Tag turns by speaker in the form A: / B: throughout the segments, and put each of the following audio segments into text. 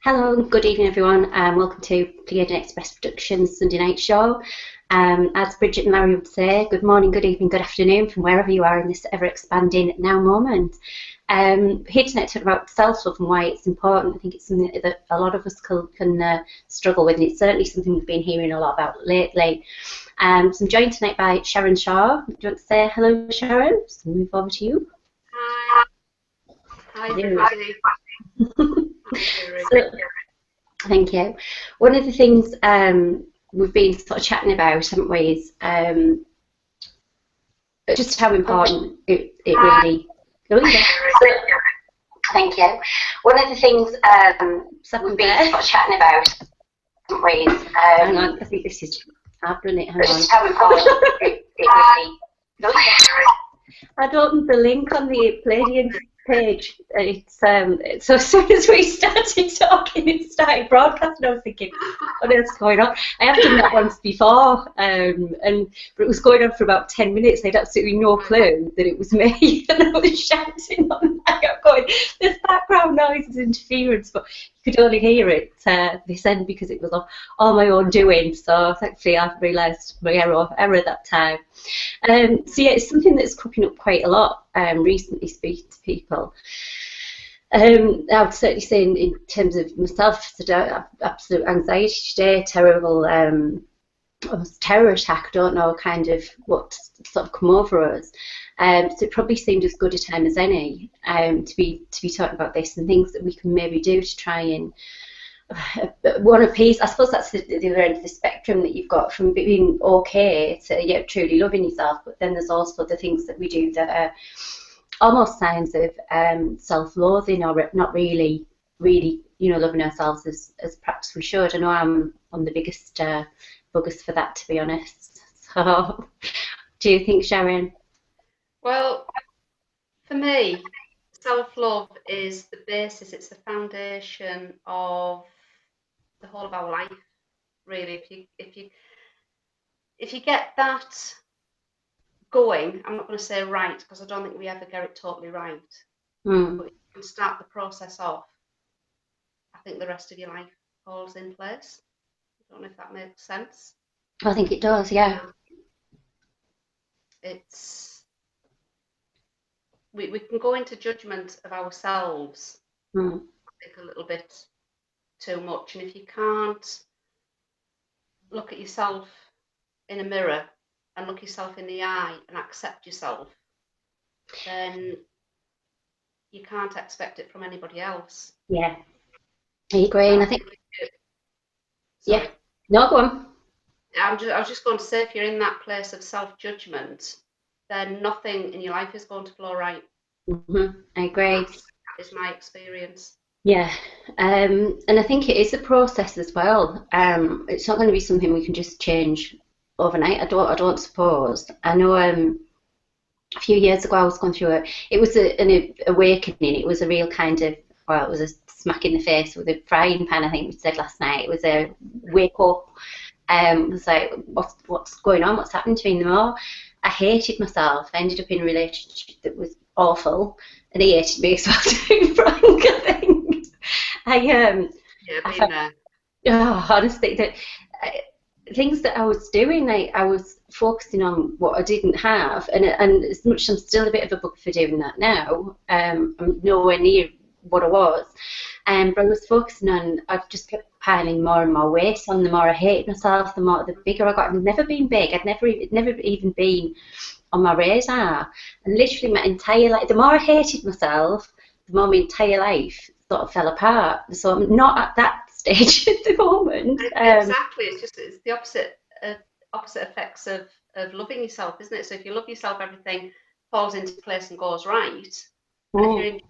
A: Hello, good evening everyone, and welcome to Pleiadian Express Productions Sunday Night Show. As Bridget and Larry would say, good morning, good evening, good afternoon from wherever you are in this ever-expanding now moment. Here tonight to talk about self-love and why it's important. I think it's something that a lot of us can struggle with, and it's certainly something we've been hearing a lot about lately. So I'm joined tonight by Sharon Shaw. Do you want to say hello, Sharon? So move over to you.
B: Hi. Hi, everybody.
A: So, thank you. One of the things we've been sort of chatting about, haven't we, is just how important it really. Oh, yeah. Thank you. One of the things we've been sort of chatting about, haven't we, is hang on, I think this is. I've done it. Hang on. Just how important it really. Oh, yeah. I'd opened the link on the Pleiadian page. It's so as soon as we started talking, it started broadcasting. I was thinking, what else is going on? I have done that once before, but it was going on for about 10 minutes. I had absolutely no clue that it was me, and I was shouting on the mic, going, "There's background noises, interference," but you could only hear it this end because it was all my own doing. So thankfully, I've realised my error at that time. So yeah, it's something that's cropping up quite a lot recently, speaking to people. I would certainly say in terms of myself, absolute anxiety today, terrible, almost terror attack. I don't know kind of what sort of come over us. So it probably seemed as good a time as any to be talking about this and things that we can maybe do to try and one of piece. I suppose that's the other end of the spectrum, that you've got from being okay to truly loving yourself, but then there's also the things that we do that are almost signs of self-loathing, or not really loving ourselves as perhaps we should. I know I'm the biggest buggers for that, to be honest. So do you think, Sharon?
B: Well, for me, self-love is the basis, it's the foundation of the whole of our life, really. If you get that going, I'm not going to say right, because I don't think we ever get it totally right. But if you can start the process off, I think the rest of your life falls in place. I don't know if that makes sense.
A: I think it does, yeah.
B: We can go into judgment of ourselves, I think, a little bit too much. And if you can't look at yourself in a mirror and look yourself in the eye and accept yourself, then you can't expect it from anybody else.
A: Yeah, I agree. And I think, yeah, no, go on.
B: I was just going to say, if you're in that place of self-judgment, then nothing in your life is going to flow right.
A: I agree.
B: That is my experience.
A: Yeah, and I think it is a process as well. It's not going to be something we can just change overnight. I don't suppose. I know a few years ago I was going through it was an awakening. It was a real kind of, well, it was a smack in the face with a frying pan, I think we said last night. It was a wake up. It was like, what's going on? What's happened to me? And the more I hated myself, I ended up in a relationship that was awful, and he hated me as well, to be frank, I think. Honestly, that things that I was doing, I was focusing on what I didn't have, and as much as I'm still a bit of a bug for doing that now, I'm nowhere near what I was. But I was focusing on, I just kept piling more and more weight on. The more I hated myself, the bigger I got. I'd never been big. I'd never even been on my radar. And literally my entire life, the more I hated myself, the more my entire life sort of fell apart. So I'm not at that stage at the moment.
B: Exactly. It's the opposite effects of loving yourself, isn't it? So if you love yourself, everything falls into place and goes right. And if you're in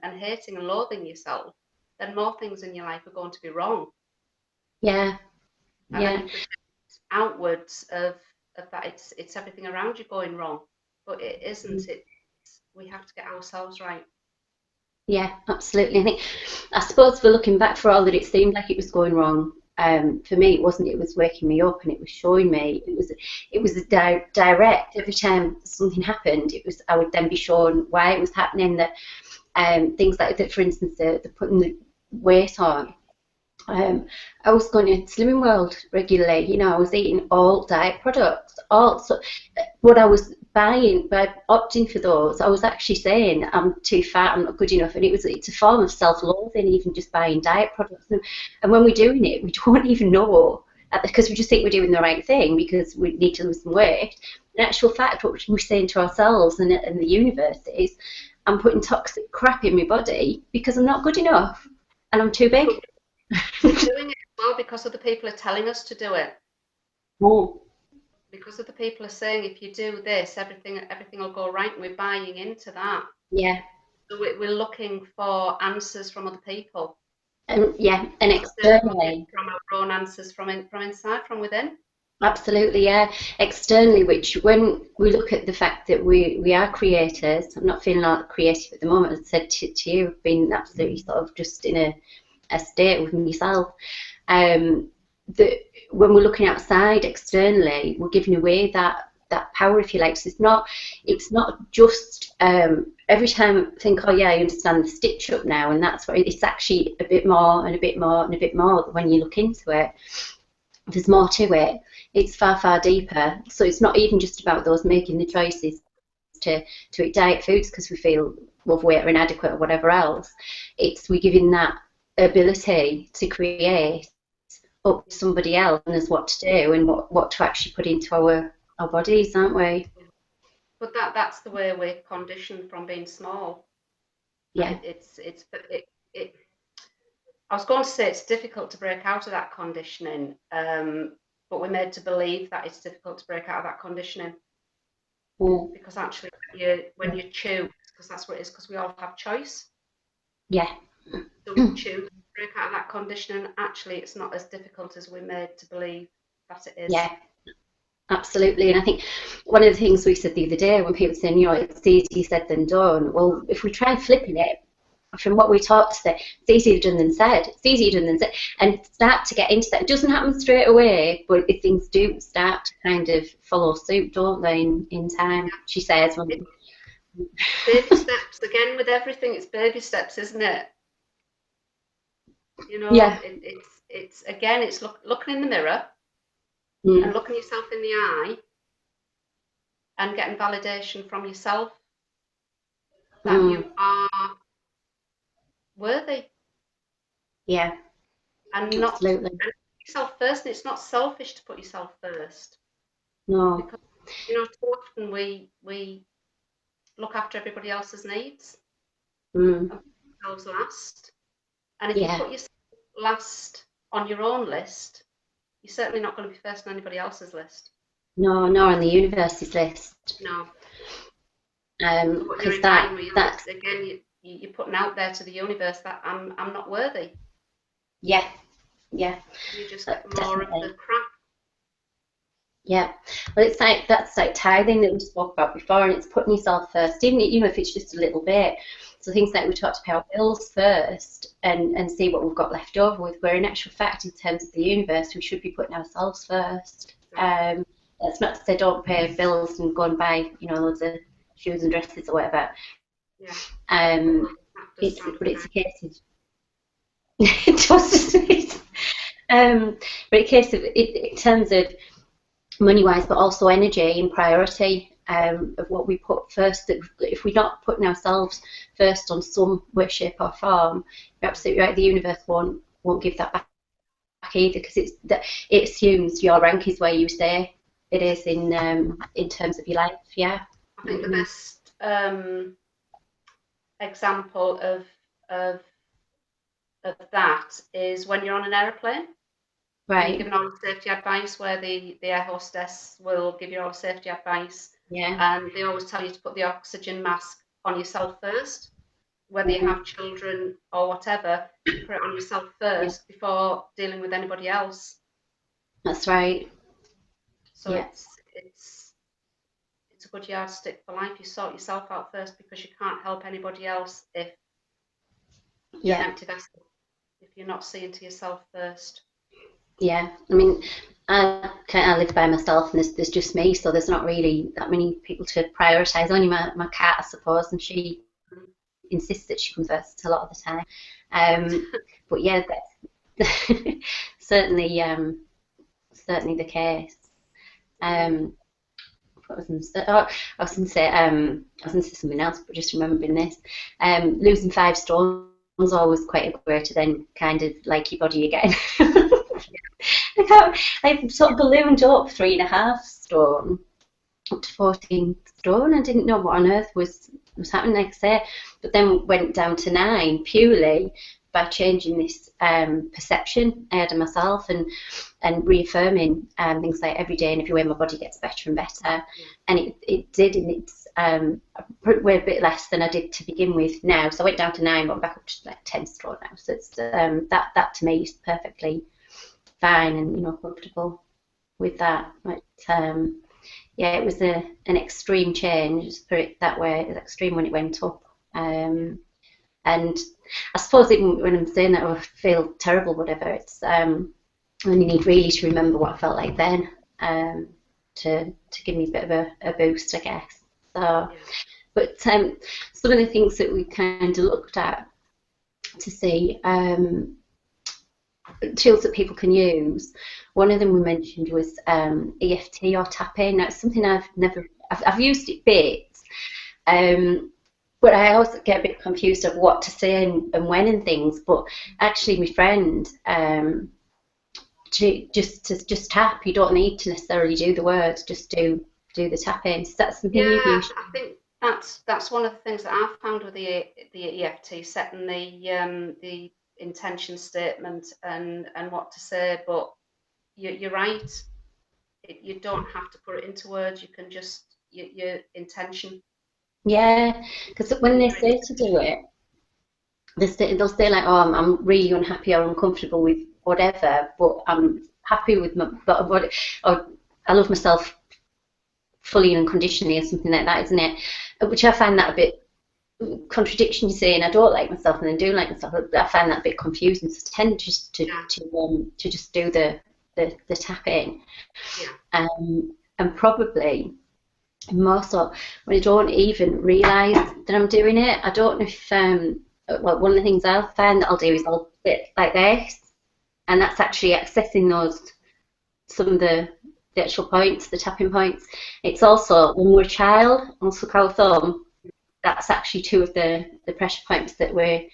B: and hating and loathing yourself, then more things in your life are going to be wrong.
A: Yeah.
B: And then you project outwards of that it's everything around you going wrong. But it isn't. We have to get ourselves right.
A: Yeah, absolutely. I suppose for looking back, for all that it seemed like it was going wrong, for me it wasn't. It was waking me up, and it was showing me. It was a direct. Every time something happened, I would then be shown why it was happening. That things like that, for instance, the putting weight on, I was going to Slimming World regularly. You know, I was eating all diet products. So what I was buying by opting for those, I was actually saying I'm too fat, I'm not good enough, and it's a form of self-loathing, even just buying diet products. And when we're doing it, we don't even know, because we just think we're doing the right thing because we need to lose some weight. In actual fact, what we're saying to ourselves and the universe is, I'm putting toxic crap in my body because I'm not good enough and I'm too big.
B: We're doing it well because other people are telling us to do it.
A: Oh.
B: Because other people are saying, if you do this, everything will go right. And we're buying into that.
A: Yeah.
B: So we're looking for answers from other people.
A: Yeah, and externally.
B: From our own answers from inside, from within.
A: Absolutely, yeah. Externally, which when we look at the fact that we are creators, I'm not feeling like creative at the moment. As I said to you, I've been absolutely sort of just in a state with myself. That when we're looking outside externally, we're giving away that power, if you like. So it's not just every time I think, oh yeah, I understand the stitch up now, and that's what it's actually a bit more and a bit more and a bit more. When you look into it, there's more to it. It's far deeper. So it's not even just about those making the choices to eat diet foods because we feel overweight or inadequate or whatever else. It's we're giving that ability to create up to somebody else and us what to do and what to actually put into our bodies, aren't we?
B: But that's the way we're conditioned from being small.
A: Yeah.
B: I was going to say it's difficult to break out of that conditioning, but we're made to believe that it's difficult to break out of that conditioning. Because actually, when you choose, because that's what it is, because we all have choice.
A: Yeah.
B: So we choose to break out of that conditioning. Actually, it's not as difficult as we're made to believe that it is.
A: Yeah. Absolutely, and I think one of the things we said the other day when people saying, you know, it's easier said than done. Well, if we try flipping it from what we taught today, it's easier done than said. It's easier done than said, and start to get into that. It doesn't happen straight away, but if things do start to kind of follow suit, don't they? In time, she says.
B: Baby steps again with everything. It's baby steps, isn't it? You know,
A: yeah.
B: It's again, it's looking in the mirror. And looking yourself in the eye and getting validation from yourself that you are worthy.
A: Yeah.
B: And not put yourself first. And it's not selfish to put yourself first.
A: No.
B: Because, you know, too often we look after everybody else's needs and put ourselves last. And if you put yourself last on your own list, you're certainly not going to be first on anybody else's list.
A: No, nor on the universe's list.
B: No.
A: Because that's
B: again, you're putting out there to the universe that I'm not worthy.
A: Yeah. Yeah.
B: You just get more of the crap.
A: Yeah. Well, it's like that's like tithing that we spoke about before, and it's putting yourself first, even if it's just a little bit. So things like we talked about bills first and see what we've got left over with, where in actual fact, in terms of the universe, we should be putting ourselves first. That's not to say don't pay bills and go and buy, loads of shoes and dresses or whatever.
B: Yeah.
A: But it's a case of it does. But a case of in terms of money-wise, but also energy and priority of what we put first. That if we're not putting ourselves first on some way, shape, or form, you're absolutely right. The universe won't give that back either, because it assumes your rank is where you say it is in terms of your life. Yeah.
B: I think the best example of that is when you're on an aeroplane.
A: Right.
B: You're given all the safety advice, where the air hostess will give you all the safety advice.
A: Yeah.
B: And they always tell you to put the oxygen mask on yourself first. Whether you have children or whatever, you put it on yourself first before dealing with anybody else.
A: That's right.
B: So it's a good yardstick for life. You sort yourself out first, because you can't help anybody else if you're an empty vessel, if you're not seeing to yourself first.
A: Yeah, I mean, I live by myself, and there's just me, so there's not really that many people to prioritise. Only my cat, I suppose, and she insists that she converts a lot of the time. But yeah, that's certainly certainly the case. What was I going to say? Oh, I was going to say something else, but just remembering this. Losing 5 stone was always quite a way to then kind of like your body again. I sort of ballooned up 3.5 stone up to 14 stone. I didn't know what on earth was happening, like I say, but then went down to 9 purely by changing this perception I had of myself and reaffirming things like every day and every way my body gets better and better. And it did, and it's way a bit less than I did to begin with now. So I went down to 9, but I'm back up to like 10 stone now. So it's that to me is perfectly fine and comfortable with that. But yeah, it was an extreme change. Just put it that way. It was extreme when it went up. And I suppose even when I'm saying that I feel terrible, whatever, it's I only need really to remember what I felt like then to give me a bit of a boost, I guess. So, but some of the things that we kind of looked at to see tools that people can use. One of them we mentioned was EFT or tapping. That's something I've used it bits. But I always get a bit confused of what to say and when and things. But actually, my friend, just tap. You don't need to necessarily do the words. Just do the tapping. So that's something you've used.
B: I think that's one of the things that I've found with the EFT, setting the intention statement and what to say. But you're right. You don't have to put it into words. You can just your intention.
A: Yeah, because when they say to do it, they'll say like, "Oh, I'm really unhappy or uncomfortable with whatever, but I'm happy with or I love myself fully and unconditionally," or something like that, isn't it? Which I find that a bit contradiction. Saying I don't like myself and then do like myself. I find that a bit confusing. So I tend just to just do the tapping, and probably more so when I don't even realise that I'm doing it. I don't know if well, one of the things I'll find that I'll do is I'll sit like this, and that's actually accessing some of the actual points, the tapping points. It's also when we're a child, on suck our thumb, that's actually 2 of the pressure points that we're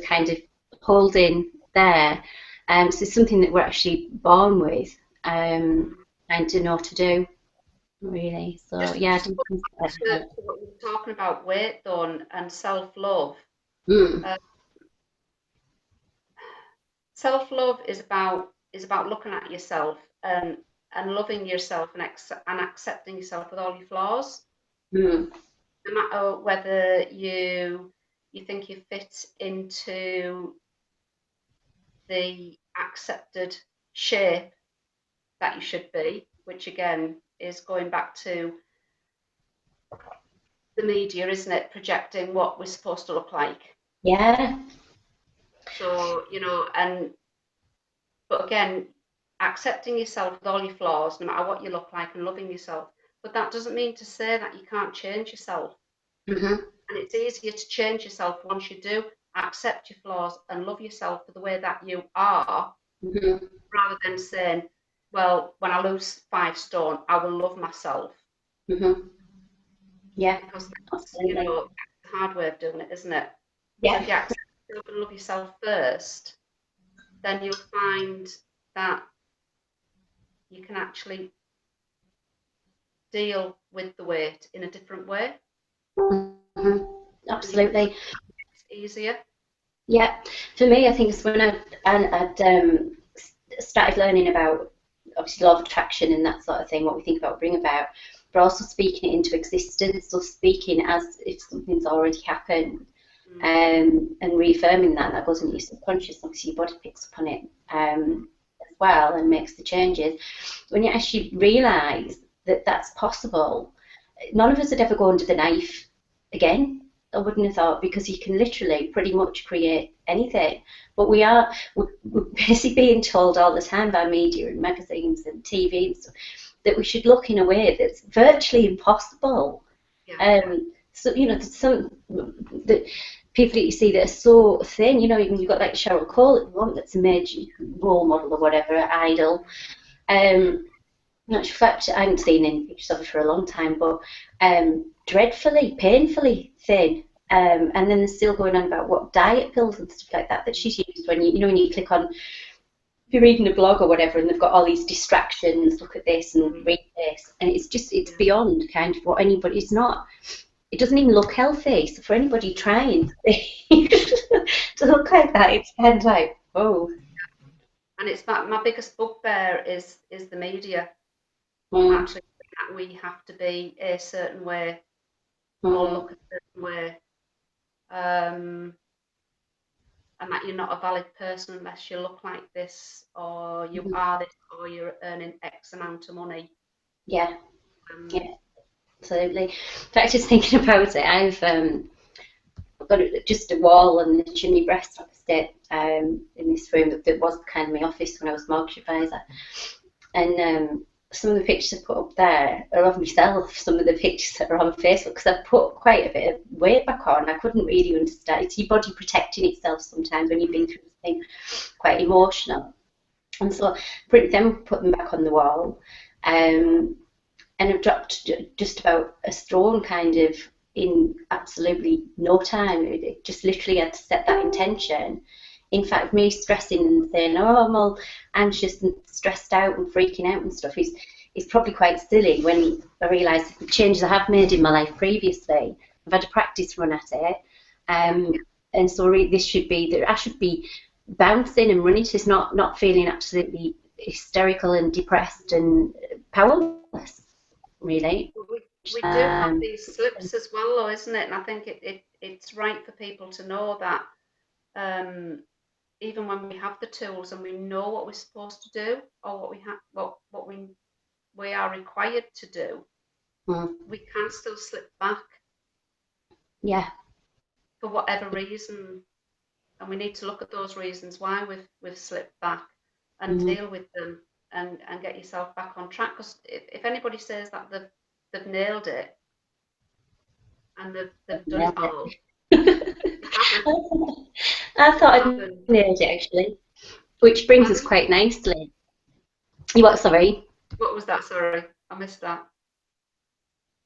A: kind of holding there. So it's something that we're actually born with and to know to do. Really, so
B: Just
A: yeah.
B: to what you're talking about, weight though, and self-love. Self-love is about looking at yourself and loving yourself and accepting yourself with all your flaws. No matter whether you think you fit into the accepted shape that you should be, which again is going back to the media, isn't it? Projecting what we're supposed to look like.
A: Yeah.
B: So, but again, accepting yourself with all your flaws, no matter what you look like, and loving yourself. But that doesn't mean to say that you can't change yourself. And it's easier to change yourself once you do accept your flaws and love yourself for the way that you are, rather than saying, well, when I lose 5 stone, I will love myself.
A: Yeah.
B: Because that's, the hard way of doing it, isn't it?
A: Yeah.
B: So if you accept yourself and love yourself first, then you'll find that you can actually deal with the weight in a different way.
A: Absolutely.
B: It's easier.
A: Yeah. For me, I think it's when I'd started learning about obviously law of attraction and that sort of thing, what we think about bring about, but also speaking it into existence, so speaking as if something's already happened, and reaffirming that goes into your subconscious. Obviously, your body picks up on it as well and makes the changes. When you actually realise that that's possible, none of us would ever go under the knife again. I wouldn't have thought, because you can literally pretty much create anything. But we're basically being told all the time by media and magazines and TV and stuff that we should look in a way that's virtually impossible. So people that you see that are so thin, you know, you've got like Cheryl Cole at the moment, that's a major role model or whatever, idol. In actual fact, I haven't seen any pictures of her for a long time, but dreadfully, painfully thin. And then they're still going on about what diet pills and stuff like that she's used. When you know, when you click on, if you're reading a blog or whatever, and they've got all these distractions, look at this and read this, and it's beyond kind of what anybody. It's not. It doesn't even look healthy. So for anybody trying to look like that, it's kind of like, oh.
B: And it's my biggest bugbear is the media. Actually, we have to be a certain way or look a certain way, and that you're not a valid person unless you look like this, or you are this, or you're earning X amount of money.
A: Yeah, yeah, absolutely. In fact, just thinking about it, I've got just a wall on the chimney breast opposite in this room that was kind of my office when I was mortgage advisor, and some of the pictures I put up there are of myself, some of the pictures that are on Facebook, because I've put quite a bit of weight back on. I couldn't really understand. It's your body protecting itself sometimes when you've been through something quite emotional. And so put them back on the wall. And I've dropped just about a stone kind of in absolutely no time. It just literally had to set that intention. In fact, me stressing and saying, oh, I'm all anxious and stressed out and freaking out and stuff is probably quite silly when I realise the changes I have made in my life previously. I've had a practice run at it. And so this should be, that I should be bouncing and running, just not feeling absolutely hysterical and depressed and powerless, really.
B: We do have these slips as well, though, isn't it? And I think it's right for people to know that even when we have the tools and we know what we're supposed to do or what we are required to do, we can still slip back.
A: Yeah.
B: For whatever reason, and we need to look at those reasons why we've slipped back and deal with them and get yourself back on track. Because if anybody says that they've nailed it and they've done it all.
A: I thought I'd nailed it, actually, which brings us quite nicely. You what? Sorry.
B: What was that? Sorry, I missed that.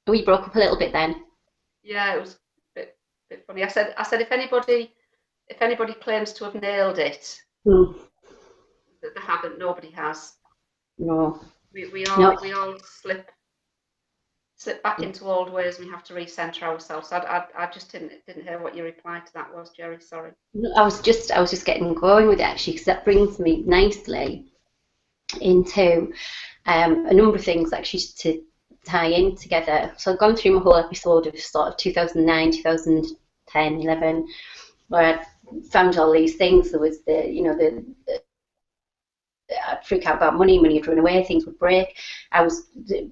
A: We broke up a little bit then.
B: Yeah, it was a bit funny. I said if anybody claims to have nailed it, that they haven't. Nobody has.
A: No.
B: We all slip back into old ways. We have to recenter ourselves. I just didn't hear what your reply to that was, Jerry. Sorry.
A: I was just getting going with it, actually, because that brings me nicely into a number of things actually to tie in together. So I've gone through my whole episode of sort of 2009, 2010, 11, where I found all these things. There was I'd freak out about money would run away, things would break. I was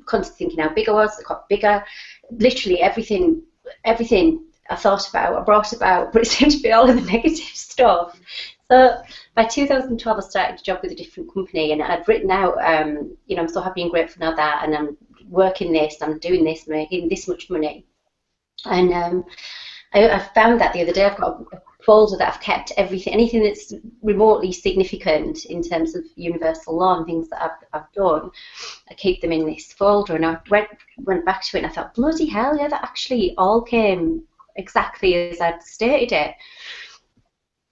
A: constantly thinking how big I was. I got bigger. Literally everything I thought about, I brought about, but it seemed to be all of the negative stuff. So by 2012, I started a job with a different company, and I'd written out, I'm so happy and grateful now that, and I'm working this, I'm doing this, making this much money. And I found that the other day. I've got a folder that I've kept anything that's remotely significant in terms of universal law and things that I've done. I keep them in this folder, and I went back to it and I thought, bloody hell, yeah, that actually all came exactly as I'd stated it.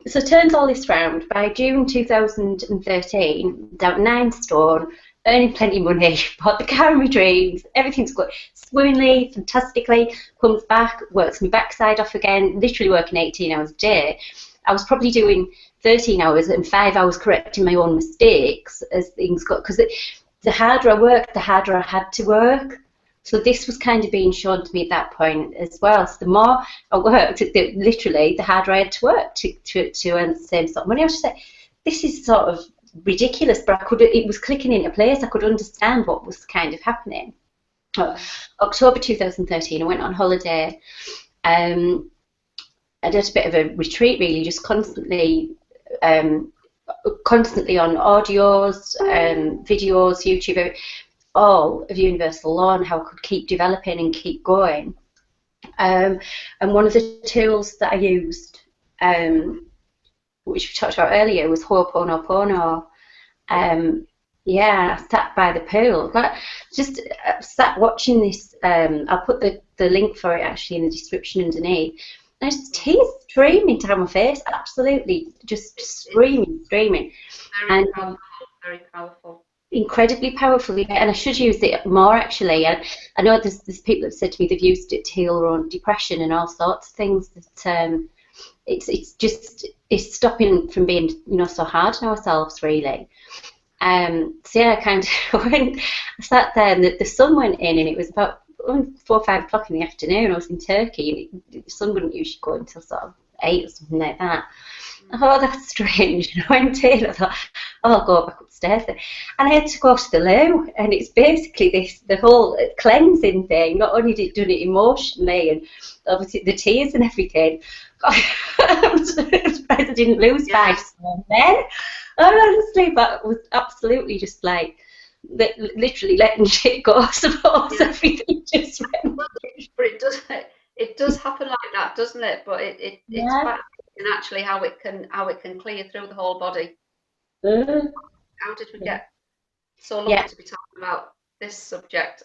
A: So turns all this round. By June 2013, down 9 stone, earning plenty of money, bought the car of my dreams, everything's going swimmingly, fantastically, comes back, works my backside off again, literally working 18 hours a day. I was probably doing 13 hours and 5 hours correcting my own mistakes as things got, because the harder I worked, the harder I had to work. So this was kind of being shown to me at that point as well. So the more I worked, literally, the harder I had to work to earn the same sort of money. I was just like, this is sort of ridiculous, but it was clicking into place. I could understand what was kind of happening. October 2013, I went on holiday. I did a bit of a retreat, really, just constantly on audios, videos, YouTube, all of universal law, and how I could keep developing and keep going. And one of the tools that I used, which we talked about earlier, was Ho'oponopono. Yeah, I sat by the pool. But just sat watching this. I'll put the link for it actually in the description underneath. And just tears streaming down my face, absolutely, just streaming.
B: Very powerful, very powerful.
A: Incredibly powerful, and I should use it more actually. And I know there's people that said to me they've used it to heal their own depression and all sorts of things. That it's stopping from being so hard on ourselves really. So yeah, I kind of I sat there and the sun went in and it was about 4 or 5 o'clock in the afternoon. I was in Turkey and the sun wouldn't usually go until sort of 8 or something like that. Oh, that's strange. And I went in, I thought, oh, I'll go back upstairs. And I had to go to the loo, and it's basically the whole cleansing thing. Not only did it do it emotionally and obviously the tears and everything, I'm surprised I didn't lose 5 stone then. Honestly, but was absolutely just like literally letting shit go, I suppose.
B: Yeah.
A: Everything just went.
B: But it does happen like that, doesn't it? But it's quite amazing actually how it can clear through the whole body. How did we get so lucky to be talking about this subject?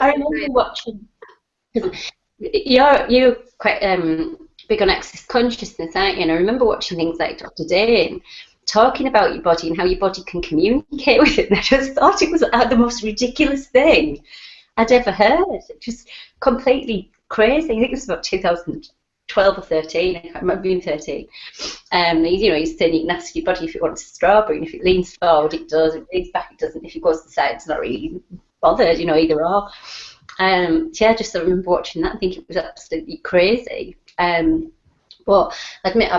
A: I remember watching, because you're quite big on access consciousness, aren't you? And I remember watching things like Dr. Dane talking about your body and how your body can communicate with it. And I just thought it was the most ridiculous thing I'd ever heard. Just completely crazy. I think it was about 2012 or 13. I can't remember being 13. He's saying you can ask your body if it wants a strawberry, and if it leans forward, it does. If it leans back, it doesn't. If it goes to the side, it's not really bothered. Either or. So yeah, I remember watching that. I think it was absolutely crazy. But I admit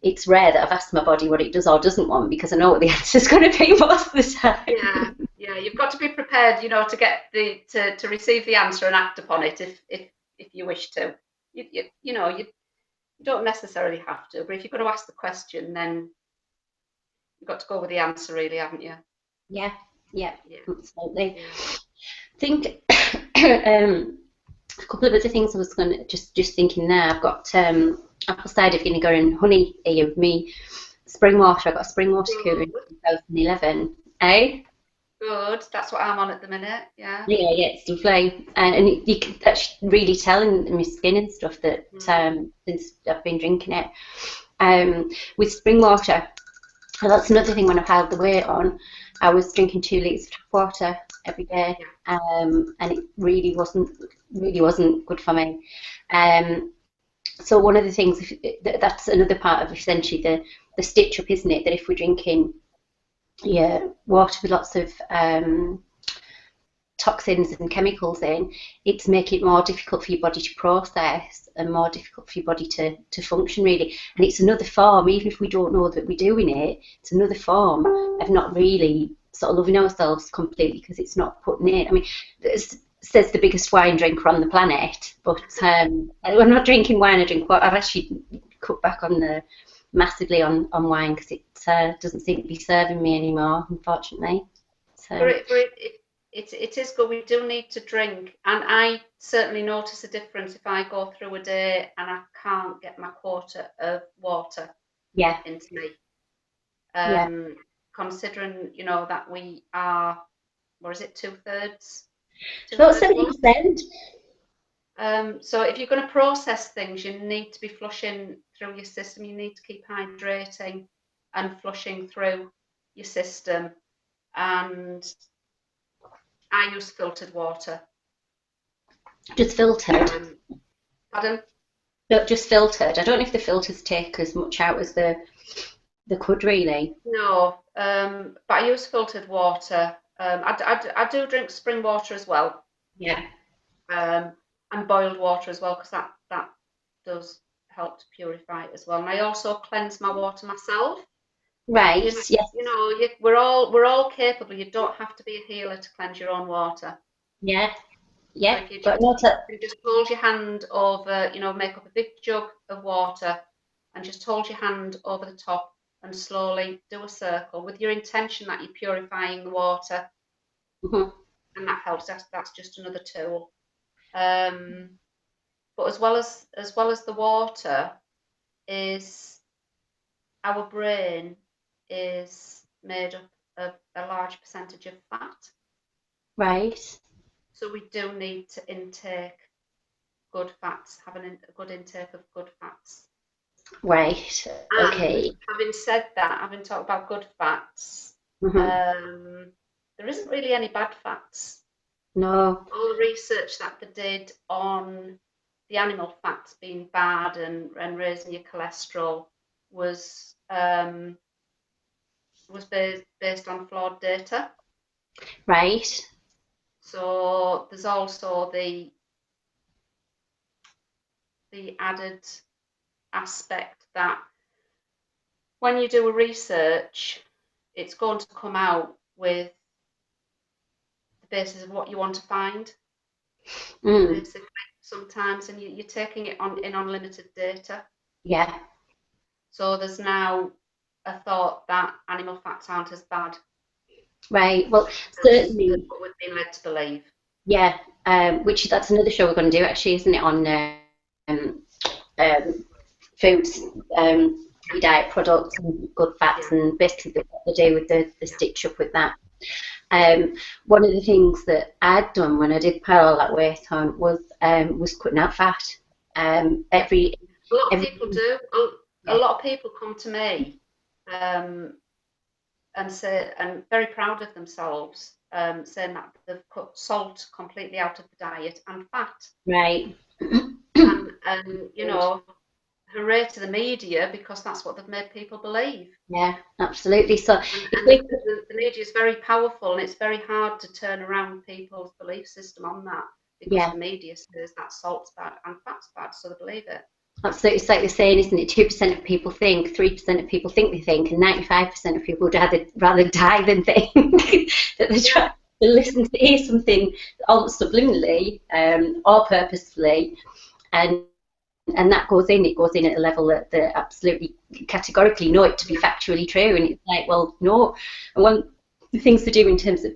A: it's rare that I've asked my body what it does or doesn't want, because I know what the answer's going to be most of the time.
B: Yeah, you've got to be prepared, to get to receive the answer and act upon it if you wish to. You don't necessarily have to, but if you're going to ask the question, then you've got to go with the answer, really, haven't you?
A: Yeah, absolutely. Yeah. I think a couple of other things I was going to just thinking there. I've got apple cider vinegar and honey here with me. Spring water. I got a spring water cooler in 2011.
B: Good. That's what I'm on at the minute. Yeah.
A: Yeah, it's lovely, and you can really tell in my skin and stuff that since I've been drinking it. With spring water, that's another thing. When I piled the weight on, I was drinking 2 litres of tap water every day, and it really wasn't good for me. So one of the things, that's another part of essentially the stitch up, isn't it? That if we're drinking water with lots of toxins and chemicals in, it's making it more difficult for your body to process and more difficult for your body to function really. And it's another form, even if we don't know that we're doing it, it's another form of not really sort of loving ourselves completely, because it's not putting in. I mean, says the biggest wine drinker on the planet, but I'm not drinking wine. I drink water. I've actually cut back on massively on wine, because it doesn't seem to be serving me anymore, unfortunately. So.
B: It is good. We do need to drink, and I certainly notice a difference if I go through a day and I can't get my quota of water into me. Considering that we are, what is it, 2/3?
A: About 70%.
B: So if you're going to process things, you need to be flushing through your system. You need to keep hydrating and flushing through your system. And I use filtered water.
A: Just filtered?
B: Pardon?
A: No, just filtered. I don't know if the filters take as much out as the could really.
B: No, but I use filtered water. I do drink spring water as well.
A: Yeah.
B: And boiled water as well, because that does help to purify it as well. And I also cleanse my water myself.
A: Right. Yes.
B: We're all capable. You don't have to be a healer to cleanse your own water.
A: Yeah. Yeah.
B: So you just hold your hand over, make up a big jug of water, and just hold your hand over the top and slowly do a circle with your intention that you're purifying the water.
A: Mm-hmm.
B: and that helps. That's just another tool. But as well as the water, is our brain is made up of a large percentage of fat.
A: Right.
B: So we do need to intake good fats, have a good intake of good fats.
A: Right. Okay.
B: And having said that, having talked about good fats, there isn't really any bad fats.
A: No.
B: All the research that they did on the animal fats being bad and raising your cholesterol was based on flawed data.
A: Right.
B: So there's also the added aspect that when you do a research, it's going to come out with the basis of what you want to find. Basically, sometimes, and you're taking it in unlimited data.
A: Yeah.
B: So there's now a thought that animal fats aren't as bad.
A: Right. Well, certainly.
B: That's what we've been led to believe.
A: Yeah. Which that's another show we're going to do, actually, isn't it? On foods, diet products, and good fats, and basically what they do with the stitch up with that. One of the things that I'd done when I did put all that weight on was cutting out fat.
B: A lot of people do. A lot of people come to me and say, and very proud of themselves, saying that they've cut salt completely out of the diet and fat.
A: Right.
B: and you know, hooray to the media, because that's what they've made people believe.
A: Yeah, absolutely. So
B: the media is very powerful, and it's very hard to turn around people's belief system on that, because the media says that salt's bad and fat's bad, so they believe it.
A: Absolutely. It's like they're saying, isn't it? 2% of people think, 3% of people think they think, and 95% of people would rather die than think that they're trying to listen to hear something almost subliminally or purposefully, and that goes in. It goes in at a level that they absolutely categorically know it to be factually true, and it's like, well, no. And one of the things to do in terms of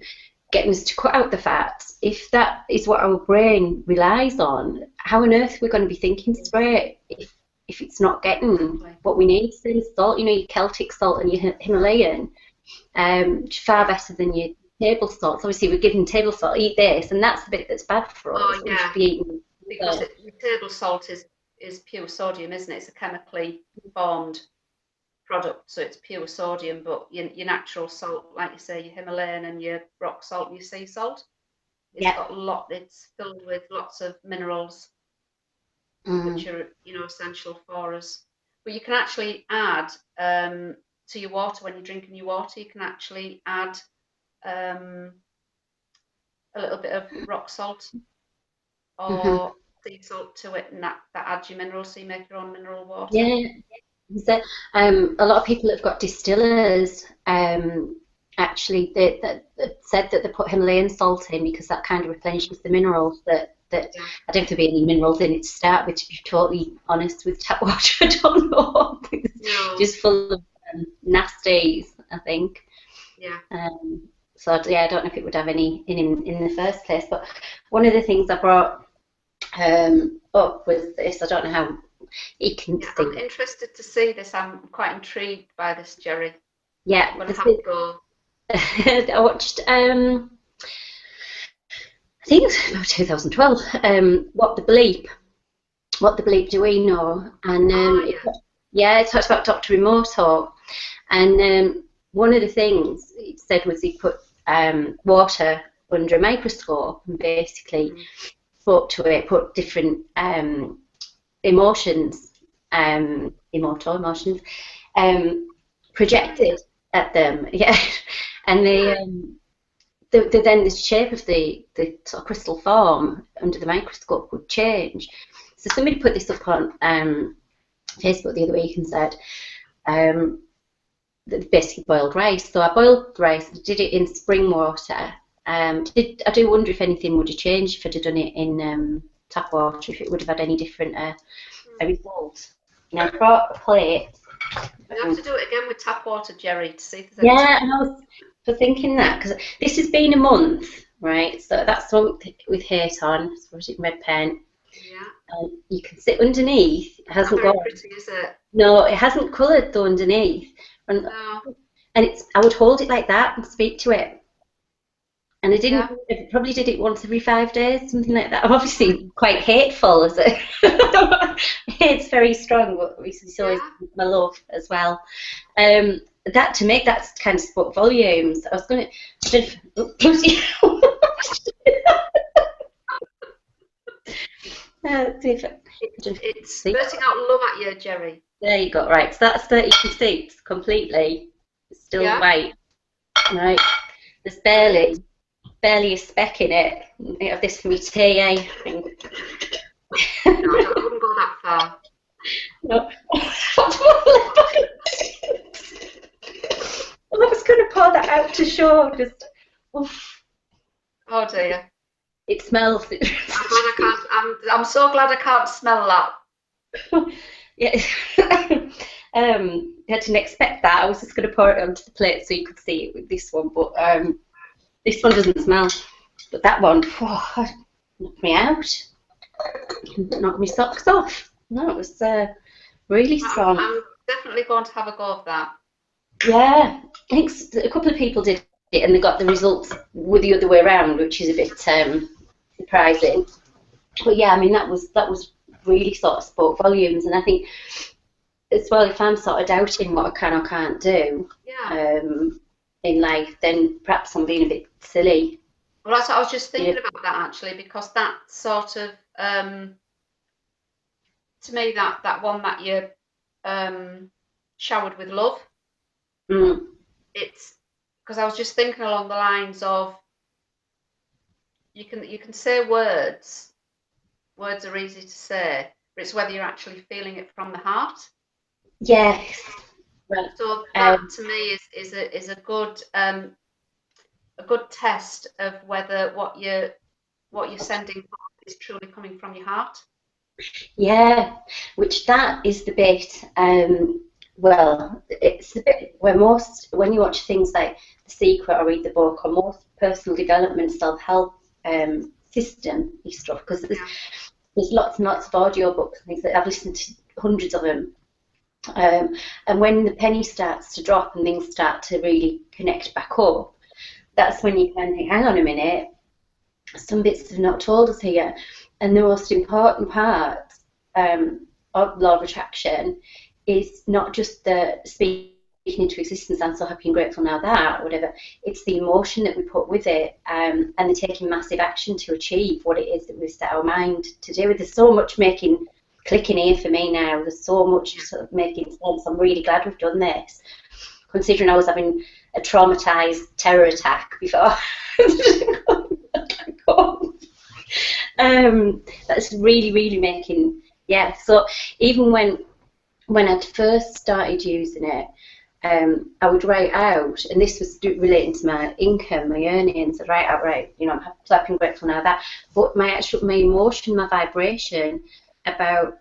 A: getting us to cut out the fats, if that is what our brain relies on, how on earth are we going to be thinking straight if it's not getting what we need? So salt, your Celtic salt and your Himalayan, far better than your table salt. So obviously we're giving table salt, eat this, and that's the bit that's bad for us.
B: Oh yeah, because the table salt is pure sodium, isn't it? It's a chemically formed product, so it's pure sodium. But your natural salt, like you say, your Himalayan and your rock salt and your sea salt, it's got it's filled with lots of minerals, which are essential for us. But you can actually add to your water when you're drinking your water. You can actually add a little bit of rock salt or sea salt to it, and that adds your minerals, so you make your own mineral water.
A: Yeah. So, a lot of people have got distillers actually that said that they put Himalayan salt in because that kind of replenishes the minerals that I don't think there'll be any minerals in it to start with, to be totally honest. With tap water, I don't know. It's just full of nasties, I think.
B: Yeah.
A: So I don't know if it would have any in the first place. But one of the things I brought up was this. I don't know how you can see.
B: I'm interested to see this. I'm quite intrigued by this, Jerry.
A: Yeah.
B: I'm gonna have to go.
A: I watched. I think it was about 2012. What the bleep do we know? And it talks about Dr. Emoto, and one of the things it said was he put water under a microscope and basically spoke to it, put different emotions, projected at them, and then the shape of the sort of crystal form under the microscope would change. So somebody put this up on Facebook the other week and said that basically boiled rice. So I boiled rice, did it in spring water. I do wonder if anything would have changed if I'd have done it in tap water, if it would have had any different results. Now I brought a plate.
B: You have to do it again with tap water, Jerry, to see if there's any.
A: Yeah, and I was thinking that, because this has been a month right? So that's one with hate on, it's in red paint.
B: Yeah.
A: You can sit underneath. It hasn't
B: Not
A: got.
B: very pretty, is it?
A: No, it hasn't coloured though underneath.
B: No.
A: And it's. I would hold it like that and speak to it. And I didn't.
B: Yeah.
A: I probably did it once every 5 days, something like that. I'm obviously quite hateful, as it. It's very strong, but it's always my love as well. That to make that kind of spoke volumes. I was going to.
B: It's spurting out love at you, Jerry.
A: There you go. Right, so that's 36 completely. It's still white. Right. There's barely a speck in it. You have this for me tea, I think.
B: No, I wouldn't go that far.
A: No. I was going to pour that out to show. Just. Oof.
B: Oh dear.
A: It smells.
B: I'm so glad I can't smell that.
A: Yeah. I didn't expect that. I was just going to pour it onto the plate so you could see it with this one, but this one doesn't smell. But that one, knocked me out. Knocked my socks off. No, it was really strong.
B: I'm definitely going to have a go of that.
A: Yeah, I think a couple of people did it and they got the results with the other way around, which is a bit surprising. But yeah, I mean that was really sort of spoke volumes, and I think as well, if I'm sort of doubting what I can or can't do in life, then perhaps I'm being a bit silly.
B: Well, that's what I was just thinking about that actually, because that sort of to me that one that you showered with love. It's because I was just thinking along the lines of you can say words are easy to say, but it's whether you're actually feeling it from the heart.
A: Yes. Right.
B: So that to me is a good test of whether what you're sending is truly coming from your heart.
A: Yeah, which that is the bit. Well, it's the bit where when you watch things like The Secret or read the book or most personal development self-help system stuff, because there's lots and lots of audio books and things that I've listened to hundreds of them. And when the penny starts to drop and things start to really connect back up, that's when you can think, hang on a minute, some bits have not told us here. And the most important part of law of attraction is not just the speaking into existence, I'm so happy and grateful now that, or whatever, it's the emotion that we put with it, and the taking massive action to achieve what it is that we've set our mind to do. There's so much clicking here for me now. There's so much sort of making sense. I'm really glad we've done this, considering I was having a traumatized terror attack before. That's really, really making, so even when I'd first started using it, I would write out, and this was relating to my income, my earnings. I'd write out, I'm happy and grateful now that, but my emotion, my vibration about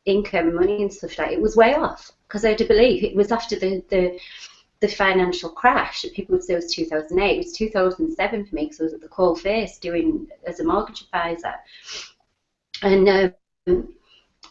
A: income, money and stuff like it was way off, because I had to believe it was after the financial crash that people would say was 2008. It was 2007 for me, because I was at the coal face doing as a mortgage advisor, and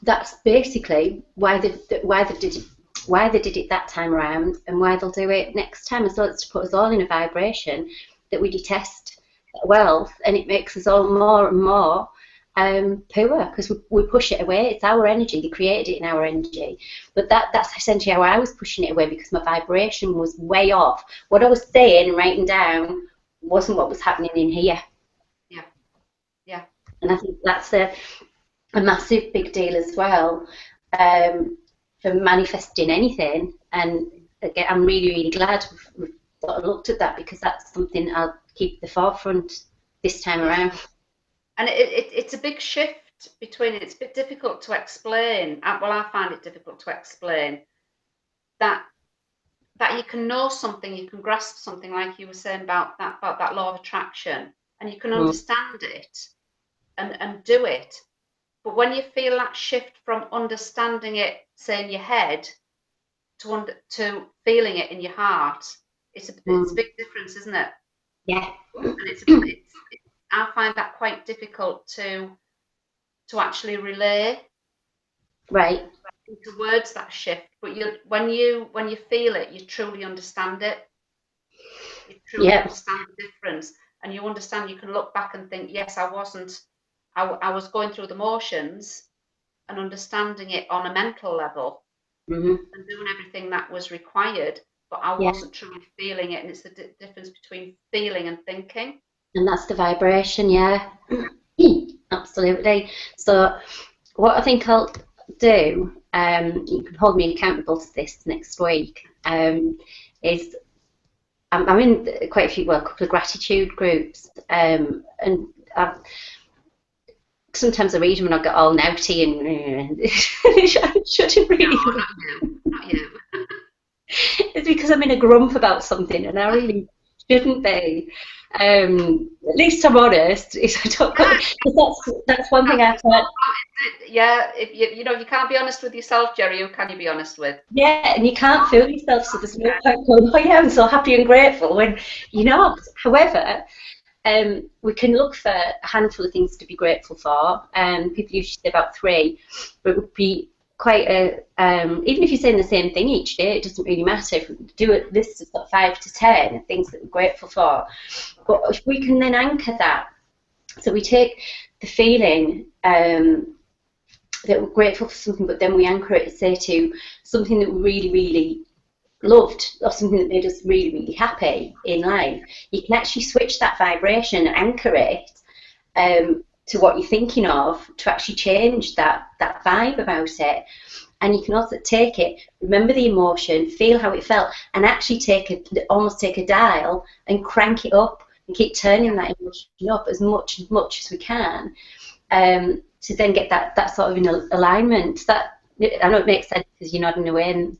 A: that's basically why they did it that time around, and why they'll do it next time. So it's to put us all in a vibration that we detest wealth, and it makes us all more and more poor, because we push it away. It's our energy. They created it in our energy. But that's essentially how I was pushing it away, because my vibration was way off. What I was saying and writing down wasn't what was happening in here.
B: Yeah.
A: And I think that's a massive big deal as well, for manifesting anything. And again, I'm really, really glad we've sort of looked at that, because that's something I'll keep at the forefront this time around.
B: And it's a big shift between it. It's a bit difficult to explain. Well, I find it difficult to explain that you can know something, you can grasp something, like you were saying about that law of attraction, and you can understand it and do it. But when you feel that shift from understanding it, say in your head, to feeling it in your heart, it's a big difference, isn't it?
A: Yeah.
B: And I find that quite difficult to actually relay
A: Right.
B: into words, that shift. But when you feel it, you truly understand it. You truly
A: Yeah.
B: understand the difference, and you understand. You can look back and think, yes, I wasn't. I was going through the motions and understanding it on a mental level
A: Mm-hmm.
B: and doing everything that was required, but I
A: Yeah.
B: wasn't truly feeling it. And it's the difference between feeling and thinking.
A: And that's the vibration. Yeah. Absolutely. So what I think I'll do, you can hold me accountable to this next week, is I'm in quite a few, well, a couple of gratitude groups, and sometimes I read them and I get all nouty and I shouldn't
B: No,
A: really.
B: not you, not you.
A: It's because I'm in a grump about something and I really shouldn't be. At least I'm honest. I don't,
B: Yeah,
A: 'cause that's one thing
B: that's
A: I
B: it's
A: can't.
B: all about, isn't it? Yeah, if if you can't be honest with yourself, Jerry, who can you be honest with?
A: Yeah, and you can't fool yourself, so there's no point going, oh yeah, I'm so happy and grateful when you're not. However, we can look for a handful of things to be grateful for. People usually say about three, but it would be quite a, even if you're saying the same thing each day, it doesn't really matter. If we do it, this is got 5 to 10 things that we're grateful for. But if we can then anchor that, so we take the feeling that we're grateful for something, but then we anchor it, say, to something that we really, really loved or something that made us really, really happy in life, you can actually switch that vibration and anchor it to what you're thinking of to actually change that vibe about it. And you can also take it, remember the emotion, feel how it felt, and actually almost take a dial and crank it up and keep turning
B: Yeah.
A: that emotion up as much as we can, to then get that sort of in alignment. That, I know it makes sense because you're nodding away, and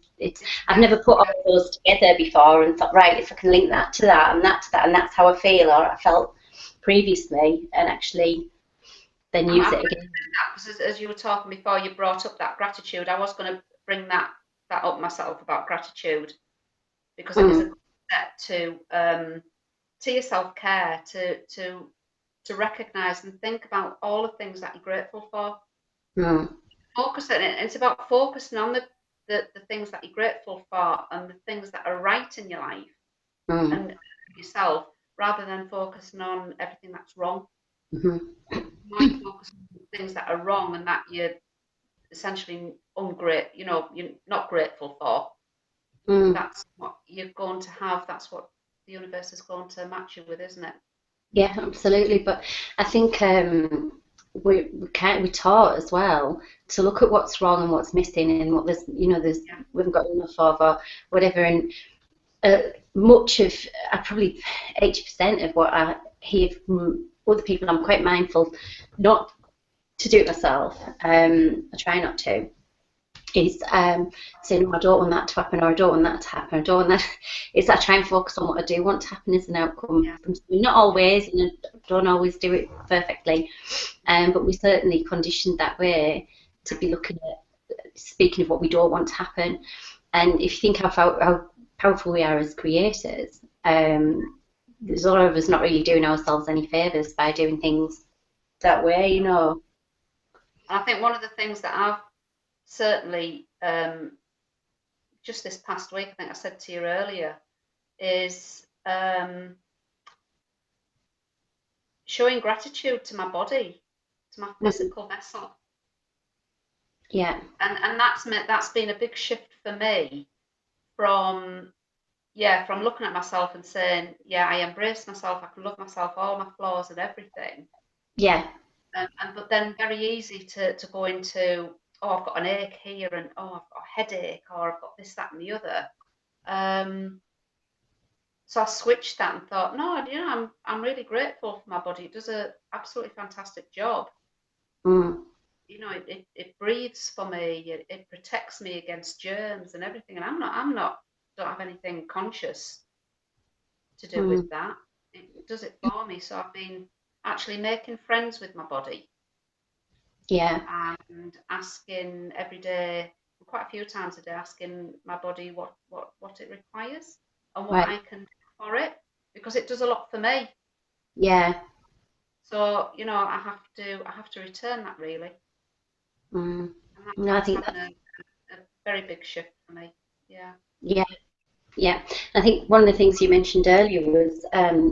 A: I've never put all those together before and thought, right, if I can link that to that and that to that, and that's how I feel or I felt previously, and actually then use
B: I'm
A: it
B: glad you
A: again.
B: said that because as you were talking before, you brought up that gratitude. I was going to bring that up myself about gratitude because it is a
A: Mm,
B: good step to your self care to recognise and think about all the things that you're grateful for.
A: mm,
B: Focus on it. It's about focusing on the things that you're grateful for and the things that are right in your life
A: mm,
B: and yourself, rather than focusing on everything that's wrong.
A: mm-hmm.
B: The more you focus on things that are wrong and that you're essentially you're not grateful for,
A: Mm.
B: that's what you're going to have. That's what the universe is going to match you with, isn't it?
A: Yeah, absolutely. But I think we're taught as well to look at what's wrong and what's missing and what there's
B: Yeah.
A: we haven't got enough of or whatever. And uh, much of, probably 80% of what I hear from other people, I'm quite mindful not to do it myself. I try not to. Is saying, oh, I don't want that to happen, or I don't want that to happen, I don't want that. It's I try and focus on what I do want to happen as an outcome
B: Yeah.
A: from something. Not always, and I don't always do it perfectly, but we certainly conditioned that way to be looking at, speaking of what we don't want to happen. And if you think how powerful we are as creators, there's a lot of us not really doing ourselves any favours by doing things that way.
B: And I think one of the things that I've certainly just this past week, I think I said to you earlier, is showing gratitude to my body, to my
A: Mhm.
B: physical vessel.
A: Yeah,
B: And that's been a big shift for me from from looking at myself and saying, yeah, I embrace myself, I can love myself, all my flaws and everything.
A: yeah,
B: But then very easy to go into, oh, I've got an ache here, and oh, I've got a headache, or I've got this, that, and the other. So I switched that and thought, no, I'm really grateful for my body. It does a absolutely fantastic job.
A: mm,
B: It breathes for me. It protects me against germs and everything. And don't have anything conscious to do with
A: mm,
B: that. It does it for me. So I've been actually making friends with my body
A: yeah,
B: and asking every day, quite a few times a day, asking my body what it requires and what
A: right,
B: I can do for it. because it does a lot for me.
A: Yeah.
B: So, you know, I have to return that really.
A: Mm.
B: And
A: No, I
B: that's
A: think
B: having a very big shift for me. Yeah.
A: yeah, yeah. I think one of the things you mentioned earlier was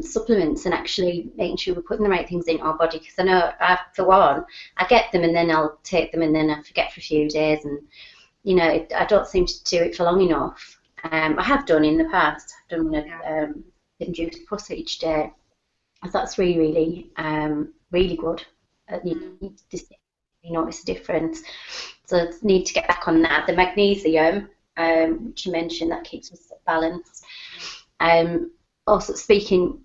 A: supplements and actually making sure we're putting the right things into our body. Because I know, for one, I get them and then I'll take them and then I forget for a few days, and you know, I don't seem to do it for long enough. I have done in the past. I've done induced puss each day. That's really, really, really good. You just notice a difference. So need to get back on that. The magnesium, which you mentioned, that keeps us balanced. Also speaking,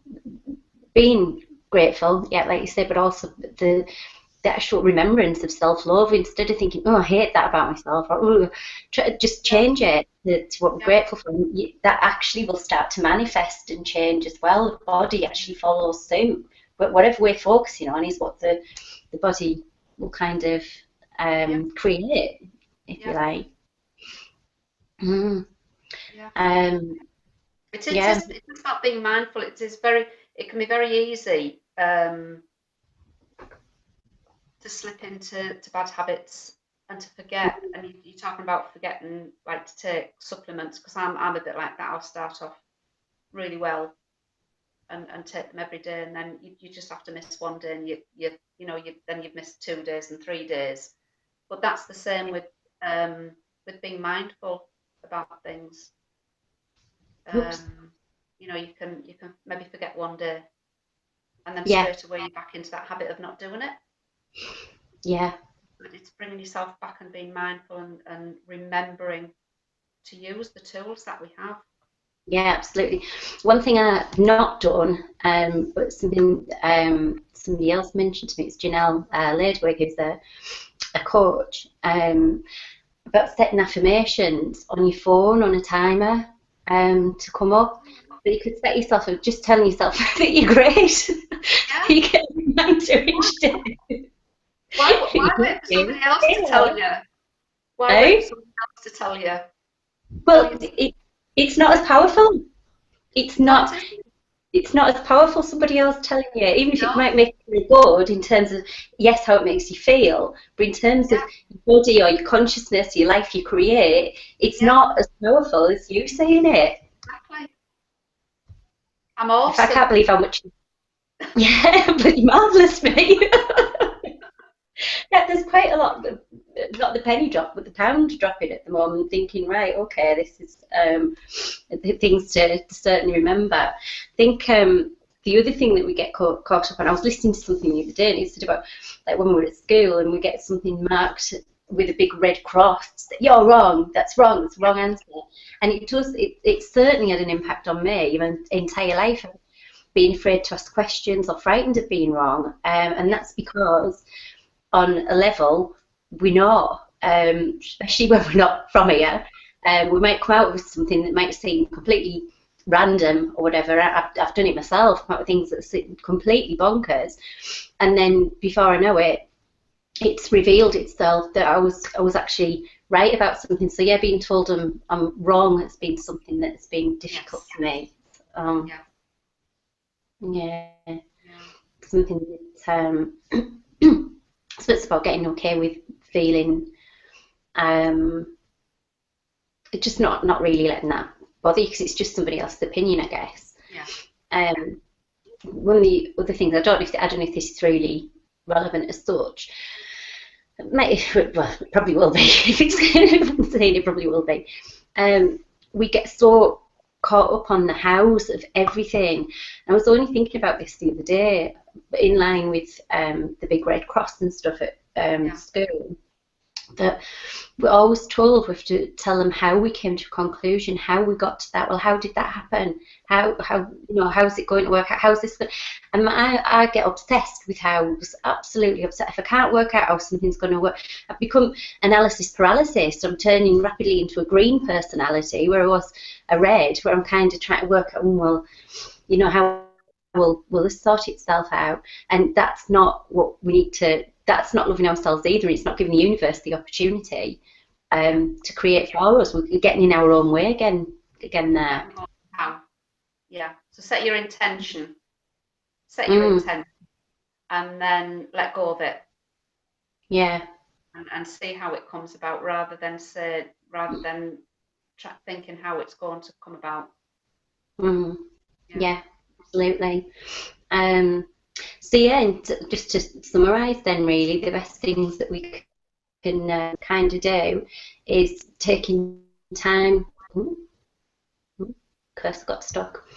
A: being grateful, yeah, like you said, but also the actual remembrance of self-love, instead of thinking, oh, I hate that about myself, or oh, just change it to what we're grateful for. That actually will start to manifest and change as well. The body actually follows suit. But whatever we're focusing on is what the body will kind of create, if you like. Mm.
B: Yeah. It
A: Yeah.
B: is about being mindful. It can be very easy to slip into bad habits and to forget. And you're talking about forgetting, like to take supplements, because I'm a bit like that. I'll start off really well and take them every day, and then you just have to miss one day, and then you've missed 2 days and 3 days. But that's the same with being mindful about things. You know, you can maybe forget one day, and then straight away you're back into that habit of not doing it.
A: Yeah.
B: But it's bringing yourself back and being mindful and remembering to use the tools that we have.
A: Yeah, absolutely. One thing I've not done, but something somebody else mentioned to me, it's Janelle Ladewig, who's a coach, about setting affirmations on your phone on a timer to come up. But you could set yourself, just telling yourself that you're great.
B: Yeah.
A: You get a reminder each day.
B: Why wait for somebody else to tell you? Why wait for somebody else to tell you?
A: Well, it's not as powerful. It's not as powerful somebody else telling you, even if it might make you feel good in terms of, yes, how it makes you feel, but in terms of your body or your consciousness, your life you create, it's not as powerful as you saying it.
B: Exactly. I'm awesome.
A: I can't believe how much. Yeah, but you're marvellous, mate. Yeah, there's quite a lot, not the penny drop, but the pound dropping at the moment, thinking, right, okay, this is things to certainly remember. I think the other thing that we get caught up on, I was listening to something the other day, and it said about, like, when we're at school and we get something marked with a big red cross, you're wrong, that's the wrong answer. And it certainly had an impact on me, my entire life, being afraid to ask questions or frightened of being wrong. And that's because on a level, we know, especially when we're not from here, we might come out with something that might seem completely random or whatever. I've done it myself, come out with things that seem completely bonkers, and then before I know it, it's revealed itself that I was actually right about something. So yeah, being told I'm wrong has been something that's been difficult for me. Something that so it's about getting okay with feeling, just not really letting that bother you, because it's just somebody else's opinion, I guess.
B: Yeah.
A: One of the other things, I don't know if this is really relevant as such. Well, it probably will be. If it's saying it probably will be. We get so caught up on the hows of everything. I was only thinking about this the other day, in line with the big red cross and stuff at school, that we're always told we have to tell them how we came to a conclusion, how we got to that. Well, how did that happen? How's it going to work out? How's this going? And I get obsessed with hows, absolutely upset. If I can't work out how something's going to work, I've become analysis paralysis. I'm turning rapidly into a green personality, where I was a red, where I'm kind of trying to work out, well, how will this sort itself out? And that's not what we need to. That's not loving ourselves either. It's not giving the universe the opportunity to create for us. We're getting in our own way again there.
B: Yeah. So set your intention. Set your intention, and then let go of it.
A: Yeah.
B: And see how it comes about, rather than thinking how it's going to come about.
A: Yeah, absolutely. So yeah, and just to summarise then, really, the best things that we can kind of do is taking time. Cursor got stuck.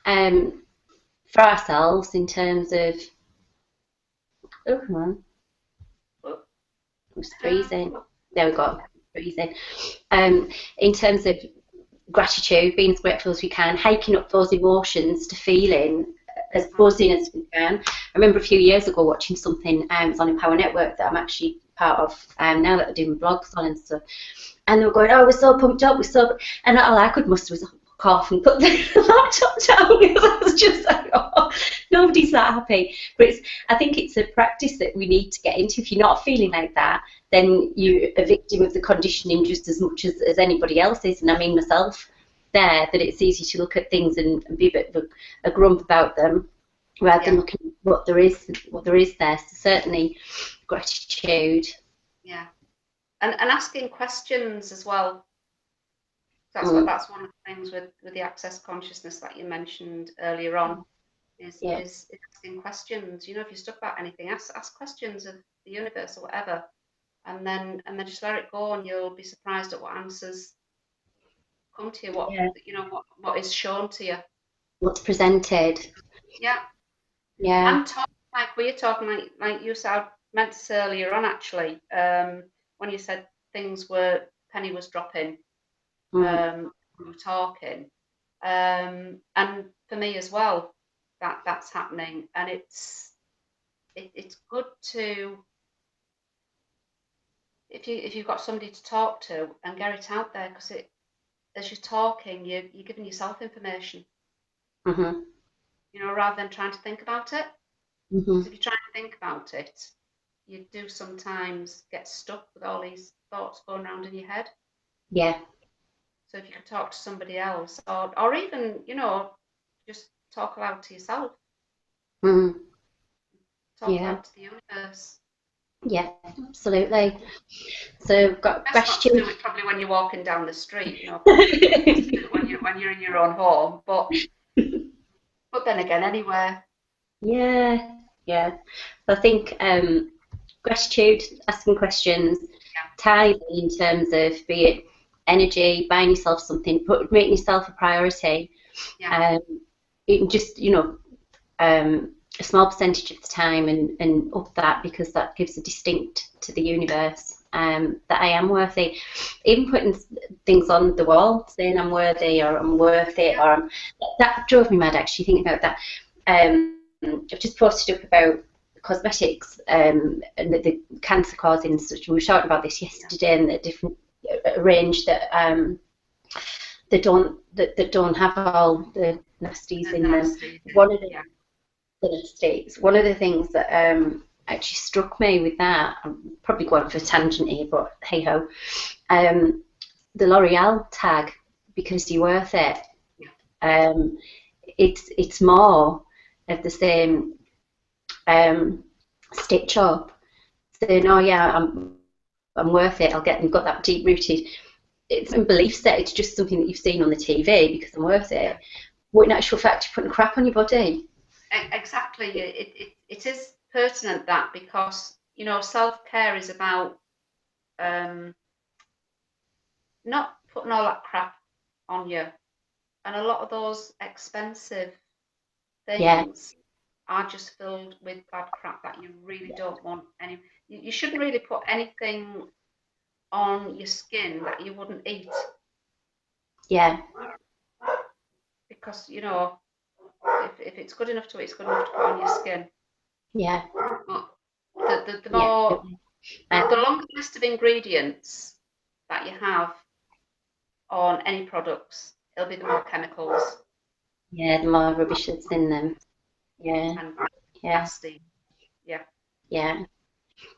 A: For ourselves, in terms of, oh, come on, it was freezing. There we go, freezing. In terms of gratitude, being as grateful as we can, hiking up those emotions to feeling as buzzing as we can. I remember a few years ago watching something, it was on Empower Network that I'm actually part of now that I'm doing blogs on and stuff, and they were going, oh, we're so pumped up, and all I could muster was a cough and put the laptop down, because I was just like, oh, nobody's that happy. But I think it's a practice that we need to get into. If you're not feeling like that, then you're a victim of the conditioning just as much as anybody else is, and I mean myself there, that it's easy to look at things and be a bit of a grump about them, rather than looking at what there is there. So certainly gratitude.
B: Yeah. And asking questions as well. That's one of the things with the access consciousness that you mentioned earlier on, is asking questions. You know, if you're stuck about anything, ask questions of the universe or whatever, and then just let it go, and you'll be surprised at what answers come to you. What is shown to you,
A: what's presented.
B: Yeah. And like we're talking, like you said, I meant this earlier on actually, when you said penny was dropping, we were talking, and for me as well, that's happening, and it's good to, if you've got somebody to talk to, and get it out there, because as you're talking, you're giving yourself information. You know, rather than trying to think about it. So if you try to think about it, you do sometimes get stuck with all these thoughts going around in your head.
A: Yeah.
B: So if you could talk to somebody else, or even, you know, just talk aloud to yourself. Talk aloud to the universe.
A: Yeah, absolutely. So got
B: gratitude. Not to do it probably when you're walking down the street, you know, when you're in your own home, but then again, anywhere.
A: Yeah. I think gratitude, asking questions, tithing in terms of, be it energy, buying yourself something, making yourself a priority. Even just, you know, a small percentage of the time, and up that, because that gives a distinct to the universe that I am worthy. Even putting things on the wall saying I'm worthy, or I'm worth it, or that drove me mad actually thinking about that. I've just posted up about cosmetics and the cancer causing such. We were talking about this yesterday, and the different range that don't have all the nasties in them. One of one of the things that actually struck me with that, I'm probably going for a tangent here, but hey ho, the L'Oreal tag, because you're worth it. It's more of the same stitch up, saying, oh yeah, I'm worth it. You've got that deep rooted. It's a belief set. It's just something that you've seen on the TV because I'm worth it. But in actual fact, you're putting crap on your body.
B: Exactly. It is pertinent, that, because, you know, self-care is about not putting all that crap on you, and a lot of those expensive things are just filled with bad crap that you really don't want any. You shouldn't really put anything on your skin that you wouldn't eat.
A: Yeah.
B: Because, you know, if it's good enough to eat, it's good enough to put on your skin.
A: Yeah.
B: But the more, the longer list of ingredients that you have on any products, it'll be the more chemicals.
A: Yeah, the more rubbish that's in them. Yeah.
B: And nasty.
A: Yeah.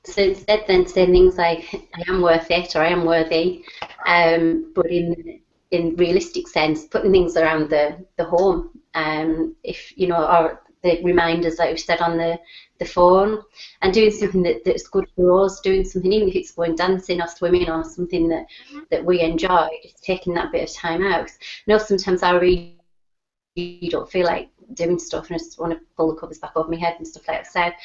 A: So instead, then saying things like, I am worth it, or I am worthy, but in realistic sense, putting things around the home, if you know, or the reminders like we said on the phone, and doing something that's good for us, doing something, even if it's going dancing or swimming or something that we enjoy, just taking that bit of time out. I know sometimes I really don't feel like doing stuff and I just want to pull the covers back over my head and stuff like that.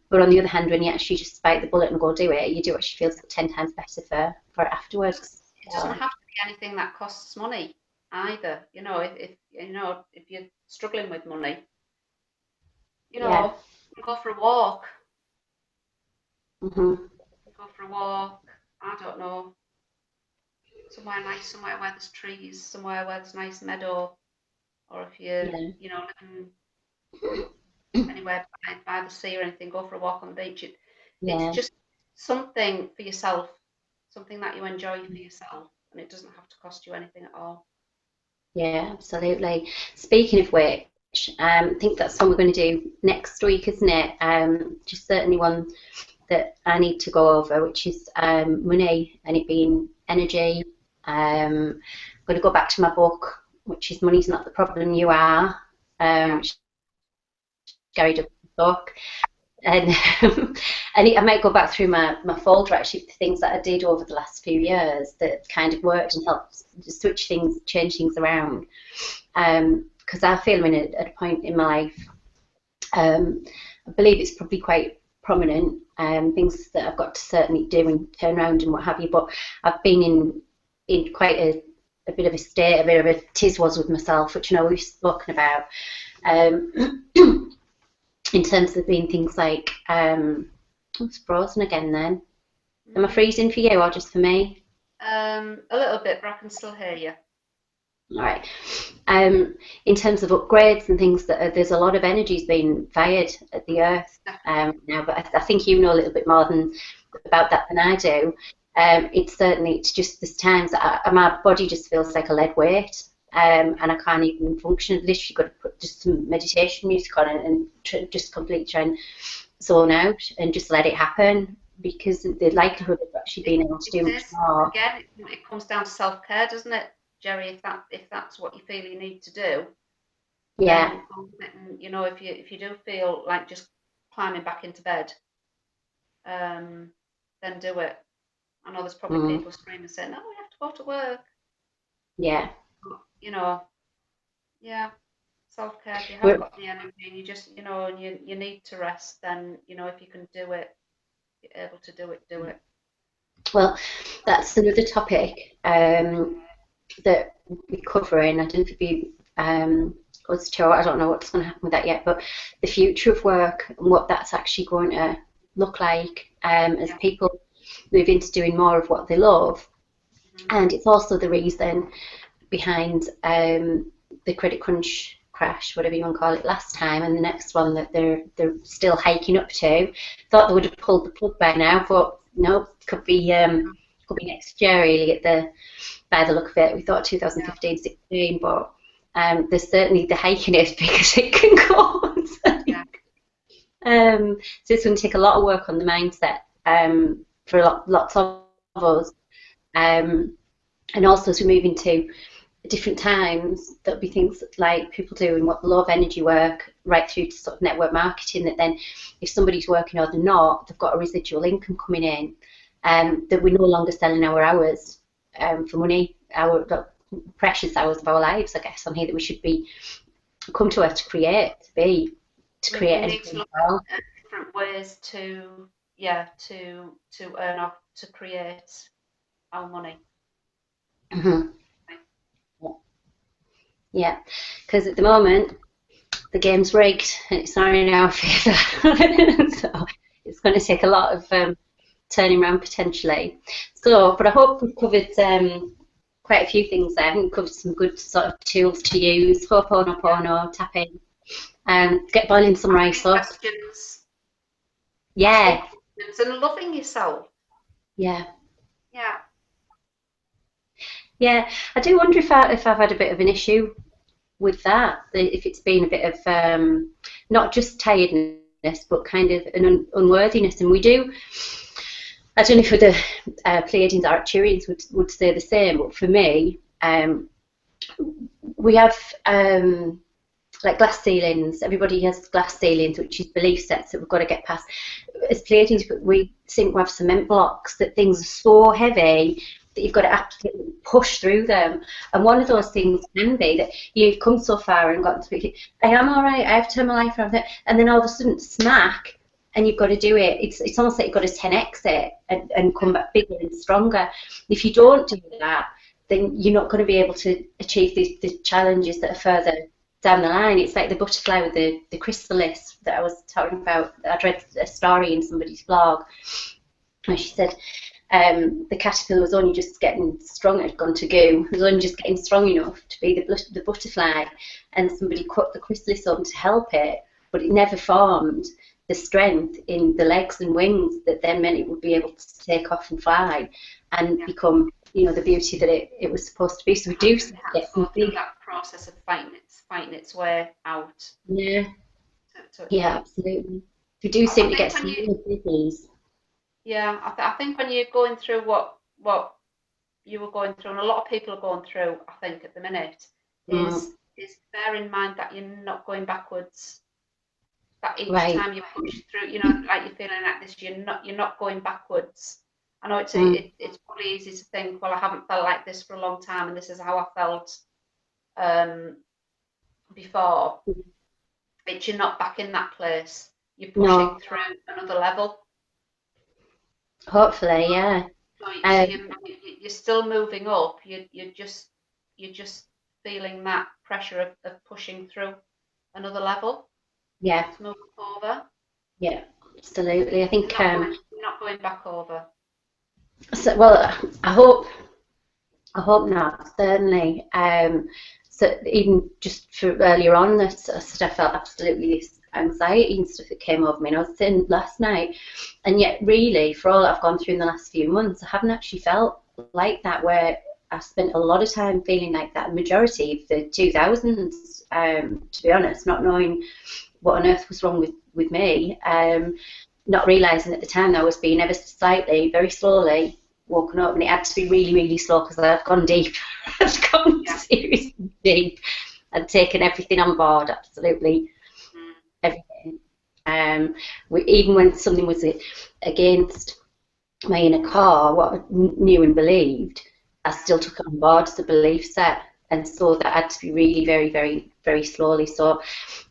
A: But on the other hand, when you actually just bite the bullet and go do it, you do actually feel 10 times better for it afterwards.
B: It doesn't have to be anything that costs money either. You know, if you're struggling with money, you know, go for a walk. Go for a walk. I don't know. Somewhere nice, somewhere where there's trees, somewhere where there's nice meadow, or if you're, you know, living anywhere by the sea or anything, go for a walk on the beach. It's just something for yourself, something that you enjoy for yourself, and it doesn't have to cost you anything at all.
A: Yeah, absolutely. Speaking of which, I think that's what we're going to do next week, isn't it? Just certainly one that I need to go over, which is money and it being energy. I'm going to go back to my book, which is Money's Not the Problem, You Are. Gary Douglas' book. And I might go back through my folder actually, the things that I did over the last few years that kind of worked and helped switch things, change things around. Because I feel I'm at a point in my life, I believe it's probably quite prominent, things that I've got to certainly do and turn around and what have you, but I've been in quite a bit of a state, a bit of a tiz-was with myself, which I know we've spoken about. In terms of being things like, it's frozen again then. Am I freezing for you or just for me?
B: A little bit, but I can still hear you.
A: All right. In terms of upgrades and things, there's a lot of energies being fired at the earth now, but I think you know a little bit more about that than I do. It's just there's times that my body just feels like a lead weight. And I can't even function. I've literally got to put just some meditation music on and just completely try and zone out and just let it happen, because the likelihood of actually being able to do much more.
B: Again, it comes down to self-care, doesn't it, Jerry? If that's what you feel you need to do.
A: Yeah.
B: Then, you know, if you do feel like just climbing back into bed, then do it. I know there's probably people screaming saying, "No, we have to go to work."
A: Yeah.
B: You know, yeah, self-care. If you haven't got the energy and you just, you know, and you need to rest, then, you know, if you can do it, you're able to do it, do it.
A: Well, that's another topic that we're covering. I don't know if you us two, I don't know what's going to happen with that yet, but the future of work and what that's actually going to look like as people move into doing more of what they love. And it's also the reason behind the credit crunch crash, whatever you want to call it, last time, and the next one that they're still hiking up to. Thought they would have pulled the plug by now, but no, could be next year really by the look of it. We thought 2015-16, but there's certainly the hiking it as big as it can go. So it's going to take a lot of work on the mindset for lots of us, and also as we move into different times, there'll be things like people doing what love energy work right through to sort of network marketing, that then if somebody's working or they're not, they've got a residual income coming in, that we're no longer selling our hours for money, our precious hours of our lives, I guess, on here, that we should be come to us to create,
B: we need to look at different ways to earn off, to create our money.
A: Yeah, because at the moment the game's rigged and it's not in our favour, so it's going to take a lot of turning around potentially. So, but I hope we've covered quite a few things there. I think we've covered some good sort of tools to use. Ho'oponopono, tapping, get boiling some rice up.
B: Questions.
A: Yeah.
B: And loving yourself.
A: Yeah.
B: Yeah.
A: Yeah, I do wonder if I've had a bit of an issue with that, if it's been a bit of not just tiredness, but kind of an unworthiness. And we do, I don't know if the Pleiadians or Arcturians would say the same, but for me, we have like glass ceilings. Everybody has glass ceilings, which is belief sets that we've got to get past. As Pleiadians, we think we have cement blocks, that things are so heavy that you've got to absolutely push through them. And one of those things can be that you've come so far and gotten to be, I am all right, I have turned my life around, and then all of a sudden, smack, and you've got to do it. It's almost like you've got to 10x it and come back bigger and stronger. If you don't do that, then you're not going to be able to achieve the challenges that are further down the line. It's like the butterfly with the chrysalis that I was talking about. I'd read a story in somebody's blog where she said the caterpillar was only just getting strong, it had gone to goo, it was only just getting strong enough to be the butterfly, and somebody cut the chrysalis open to help it, but it never formed the strength in the legs and wings that then meant it would be able to take off and fly and become, you know, the beauty that it was supposed to be. So we do get some big
B: that process of fighting its way out.
A: Yeah. Yeah, absolutely. We do seem to get some real biggies.
B: Yeah, I think when you're going through what you were going through, and a lot of people are going through, I think at the minute, is bear in mind that you're not going backwards. That each time you push through, you know, like you're feeling like this, you're not going backwards. I know it's probably easy to think, well, I haven't felt like this for a long time, and this is how I felt before. But you're not back in that place. You're pushing through another level.
A: Hopefully, yeah.
B: So you're still moving up. You're just feeling that pressure of pushing through another level.
A: Yeah.
B: To move over.
A: Yeah, absolutely. I think
B: you're not going back over.
A: So, well, I hope not. Certainly. So even just for earlier on, I felt absolutely this anxiety and stuff that came over me. And I was saying last night, and yet really, for all I've gone through in the last few months, I haven't actually felt like that. Where I spent a lot of time feeling like that. Majority of the 2000s, to be honest, not knowing what on earth was wrong with me. Not realising at the time that I was being ever slightly, very slowly woken up, and it had to be really, really slow because I've gone deep. I've gone seriously deep and taken everything on board, absolutely everything. Even when something was against my inner core, what I knew and believed, I still took it on board as a belief set, and so that had to be really, very, very, very slowly. So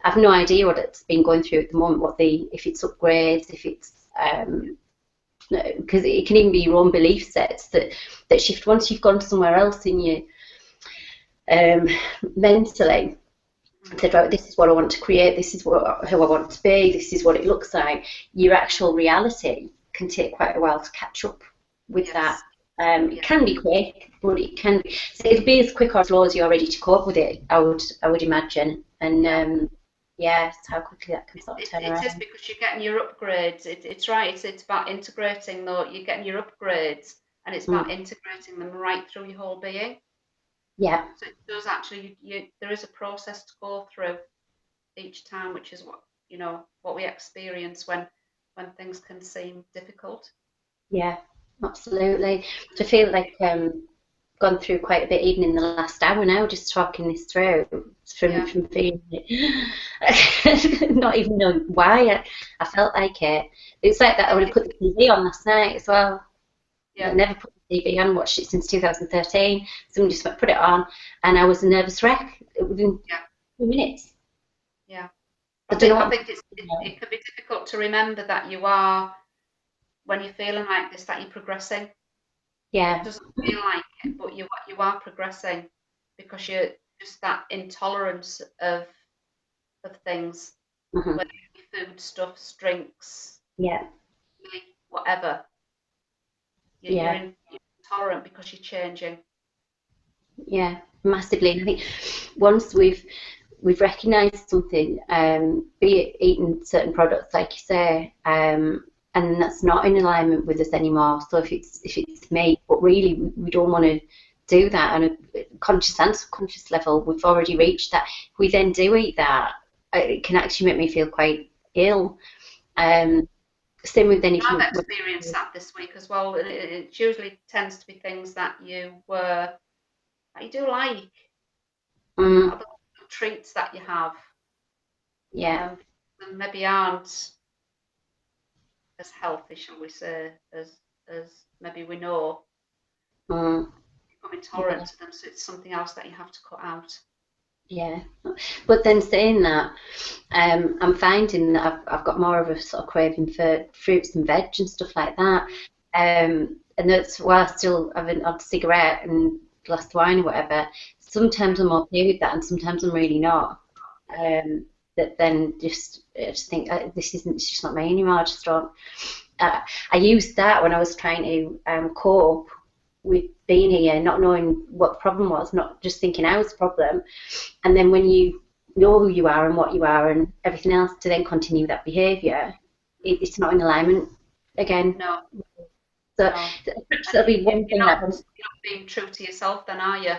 A: I've no idea what it's been going through at the moment. If it's upgrades, if it's because it can even be your own belief sets that shift once you've gone somewhere else in your mentally. Said, right, this is what I want to create. This is who I want to be. This is what it looks like. Your actual reality can take quite a while to catch up with that. It can be quick, but it can be. So it'll be as quick or slow as you're ready to cope with it. I would imagine, and yeah, it's how quickly that can sort of turn around.
B: It is because you're getting your upgrades. It's right. It's about integrating though. You're getting your upgrades, and it's about integrating them right through your whole being.
A: Yeah.
B: So it does actually. There is a process to go through each time, which is what we experience when things can seem difficult.
A: Yeah, absolutely. I feel like gone through quite a bit even in the last hour now, just talking this through from feeling it, not even knowing why I felt like it. It's like that when I put the TV on last night as well. I never put the TV on, watched it since 2013. Someone just put it on, and I was a nervous wreck within 2 minutes.
B: Yeah. I think it can be difficult to remember that you are, when you're feeling like this, that you're progressing.
A: Yeah.
B: It doesn't feel like it, but you are progressing because you're just that intolerance of things, whether it be food, stuffs, drinks, whatever. You're intolerant because you're changing.
A: Yeah, massively. And I think once we've recognised something, be it eating certain products, like you say, and that's not in alignment with us anymore. So if it's meat, but really we don't want to do that on a conscious and subconscious level. We've already reached that. If we then do eat that, it can actually make me feel quite ill. Same with then.
B: I've experienced that this week as well. It usually tends to be things that you do like, the treats that you have.
A: Yeah.
B: And maybe aren't as healthy, shall we say, as maybe we know.
A: Mm.
B: Become intolerant to them, so it's something else that you have to cut out.
A: Yeah. But then saying that, I'm finding that I've got more of a sort of craving for fruits and veg and stuff like that. And that's why I still have an odd cigarette and glass of wine or whatever. Sometimes I'm okay with that, and sometimes I'm really not. That then I just think this isn't, it's just not me anymore. I just don't. I used that when I was trying to cope with being here, not knowing what the problem was, not just thinking I was the problem. And then when you know who you are and what you are and everything else, to then continue that behaviour, it's not in alignment again.
B: No,
A: So
B: no.
A: that'll be one
B: You're
A: thing that.
B: not being true to yourself, then, are you?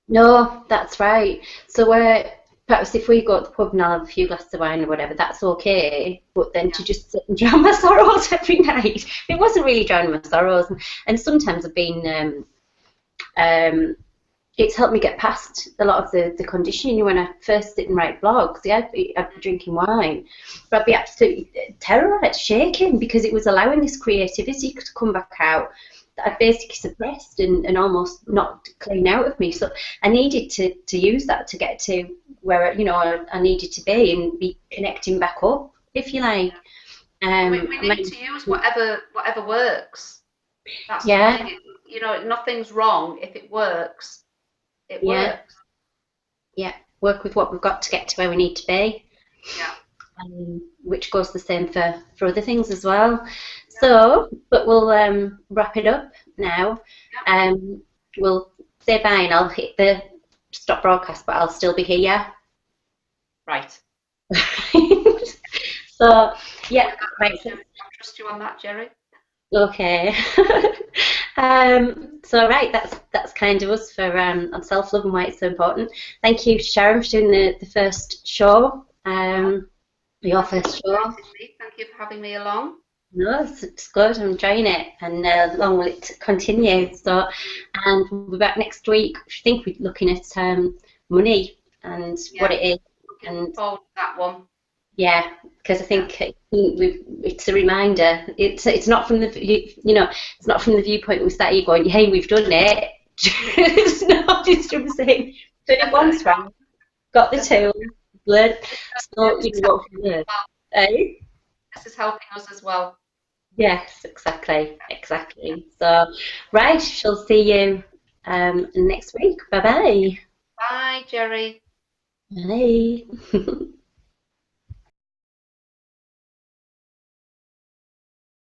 A: No, that's right. So perhaps if we go to the pub and I'll have a few glasses of wine or whatever, that's okay. But then to
B: Yeah.
A: just sit and drown my sorrows every night, it wasn't really drowning my sorrows. And sometimes I've been it's helped me get past a lot of the conditioning. When I first sit and write blogs, yeah, I'd be drinking wine, but I'd be absolutely terrorised, shaking, because it was allowing this creativity to come back out that I'd basically suppressed and almost knocked clean out of me. So I needed to use that to get to where, you know, I needed to be and be connecting back up, if you like.
B: We need to use whatever works. That's the
A: Yeah,
B: thing. You know, nothing's wrong if it works. It
A: yeah,
B: works.
A: yeah. Work with what we've got to get to where we need to be.
B: Yeah.
A: Which goes the same for other things as well.
B: Yeah.
A: So, but we'll wrap it up now.
B: Yeah.
A: We'll say bye and I'll hit the stop broadcast, but I'll still be here.
B: Right.
A: So, yeah, right.
B: I trust you on that, Jerry.
A: Okay. So right, that's kind of us for on self-love and why it's so important. Thank you, Sharon, for doing the first show. Your first show.
B: Thank you for having me along.
A: No, it's good. I'm enjoying it, and long will it continue. So, and we'll be back next week. I think we're looking at money and what it is, and
B: Forward to that one.
A: yeah, because I think it's a reminder. It's not from it's not from the viewpoint we start here going, hey, we've done it. It's not. It's from saying, done it once, right? Got the tools, learned. So you know what we learned, eh?
B: This is helping us as well.
A: Yes, exactly, exactly. So, right, shall see you next week. Bye-bye.
B: Bye, Jerry.
A: Bye.